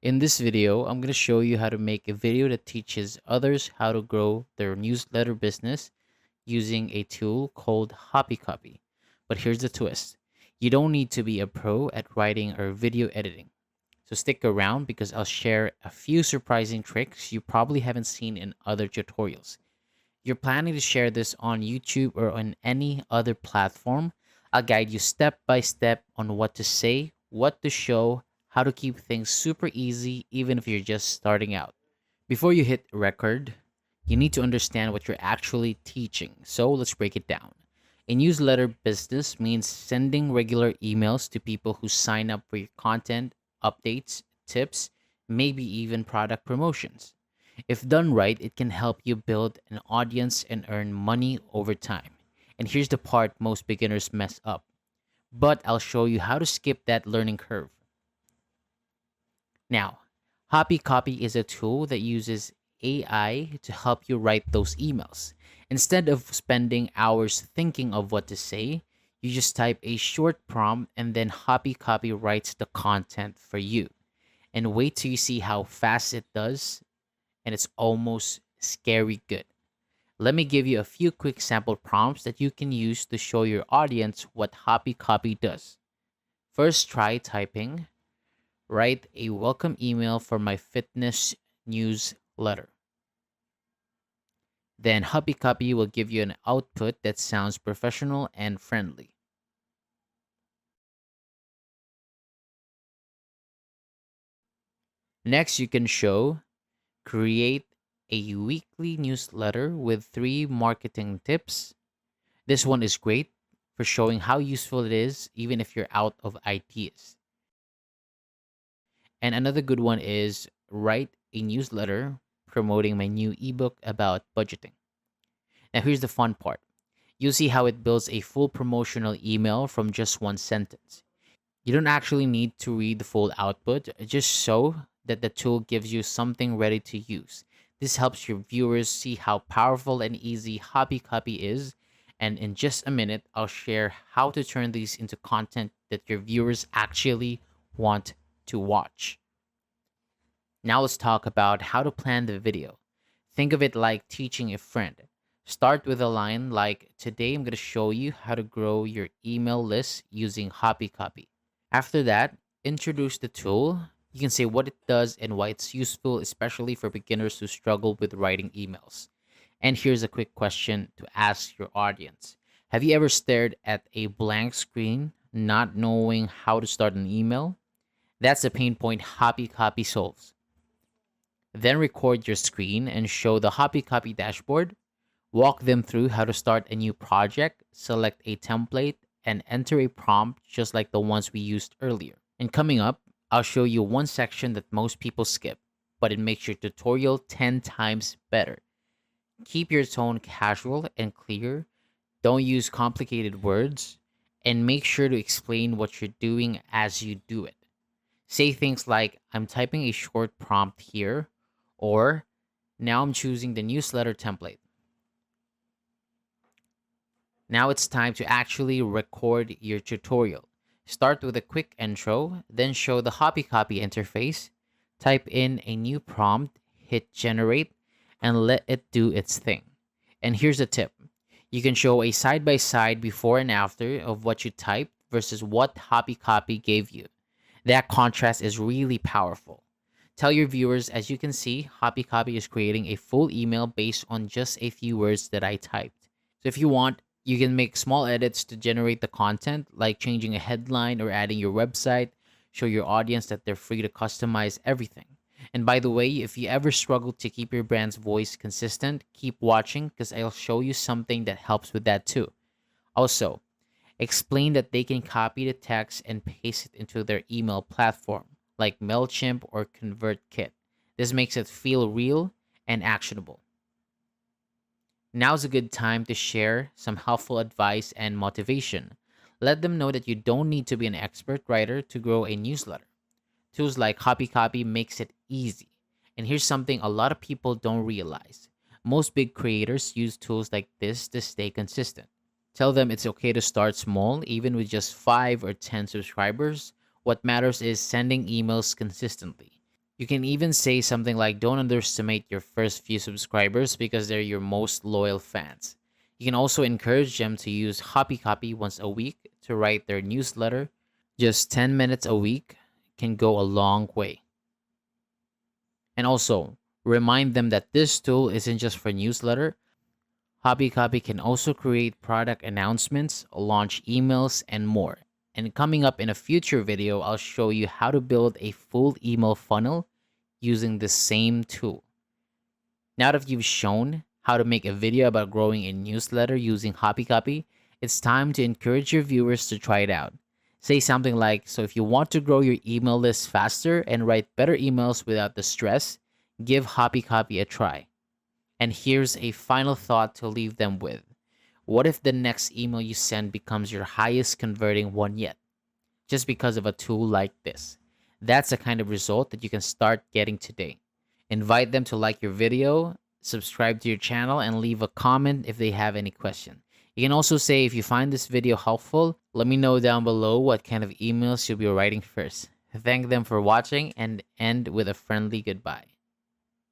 In this video, I'm going to show you how to make a video that teaches others how to grow their newsletter business using a tool called Hoppy Copy. But here's the twist. You don't need to be a pro at writing or video editing. So stick around because I'll share a few surprising tricks you probably haven't seen in other tutorials. You're planning to share this on YouTube or on any other platform, I'll guide you step by step on what to say, what to show, how to keep things super easy, even if you're just starting out. Before you hit record, you need to understand what you're actually teaching. So let's break it down. A newsletter business means sending regular emails to people who sign up for your content, updates, tips, maybe even product promotions. If done right, it can help you build an audience and earn money over time. And here's the part most beginners mess up. But I'll show you how to skip that learning curve. Now, Hoppy Copy is a tool that uses AI to help you write those emails. Instead of spending hours thinking of what to say, you just type a short prompt and then Hoppy Copy writes the content for you. And wait till you see how fast it does, and it's almost scary good. Let me give you a few quick sample prompts that you can use to show your audience what Hoppy Copy does. First, try typing, write a welcome email for my fitness newsletter. Then Hoppy Copy will give you an output that sounds professional and friendly. Next, you can show create a weekly newsletter with 3 marketing tips. This one is great for showing how useful it is, even if you're out of ideas. And another good one is write a newsletter promoting my new ebook about budgeting. Now, here's the fun part. You'll see how it builds a full promotional email from just one sentence. You don't actually need to read the full output, just so that the tool gives you something ready to use. This helps your viewers see how powerful and easy Hobby Copy is. And in just a minute, I'll share how to turn these into content that your viewers actually want to watch. Now let's talk about how to plan the video. Think of it like teaching a friend. Start with a line like, today I'm going to show you how to grow your email list using Hobby Copy. After that, introduce the tool. You can say what it does and why it's useful, especially for beginners who struggle with writing emails. And here's a quick question to ask your audience. Have you ever stared at a blank screen, not knowing how to start an email? That's a pain point Hobby Copy solves. Then record your screen and show the Hobby Copy dashboard. Walk them through how to start a new project, select a template, and enter a prompt just like the ones we used earlier. And coming up, I'll show you one section that most people skip, but it makes your tutorial 10 times better. Keep your tone casual and clear. Don't use complicated words. And make sure to explain what you're doing as you do it. Say things like, I'm typing a short prompt here, or now I'm choosing the newsletter template. Now it's time to actually record your tutorial. Start with a quick intro, then show the Hobby Copy interface, type in a new prompt, hit generate, and let it do its thing. And here's a tip. You can show a side-by-side before and after of what you typed versus what Hobby Copy gave you. That contrast is really powerful. Tell your viewers, as you can see, Hobby Copy is creating a full email based on just a few words that I typed. So if you want, you can make small edits to generate the content, like changing a headline or adding your website. Show your audience that they're free to customize everything. And by the way, if you ever struggle to keep your brand's voice consistent, keep watching because I'll show you something that helps with that too. Also, explain that they can copy the text and paste it into their email platform, like MailChimp or ConvertKit. This makes it feel real and actionable. Now's a good time to share some helpful advice and motivation. Let them know that you don't need to be an expert writer to grow a newsletter. Tools like Hobby Copy makes it easy. And here's something a lot of people don't realize. Most big creators use tools like this to stay consistent. Tell them it's okay to start small, even with just 5 or 10 subscribers. What matters is sending emails consistently. You can even say something like, don't underestimate your first few subscribers because they're your most loyal fans. You can also encourage them to use Hoppy Copy once a week to write their newsletter. Just 10 minutes a week can go a long way. And also, remind them that this tool isn't just for newsletter. Hobby Copy can also create product announcements, launch emails, and more. And coming up in a future video, I'll show you how to build a full email funnel using the same tool. Now that you've shown how to make a video about growing a newsletter using Hobby Copy, it's time to encourage your viewers to try it out. Say something like, so if you want to grow your email list faster and write better emails without the stress, give Hobby Copy a try. And here's a final thought to leave them with. What if the next email you send becomes your highest converting one yet? Just because of a tool like this. That's the kind of result that you can start getting today. Invite them to like your video, subscribe to your channel, and leave a comment if they have any question. You can also say if you find this video helpful, let me know down below what kind of emails you'll be writing first. Thank them for watching and end with a friendly goodbye.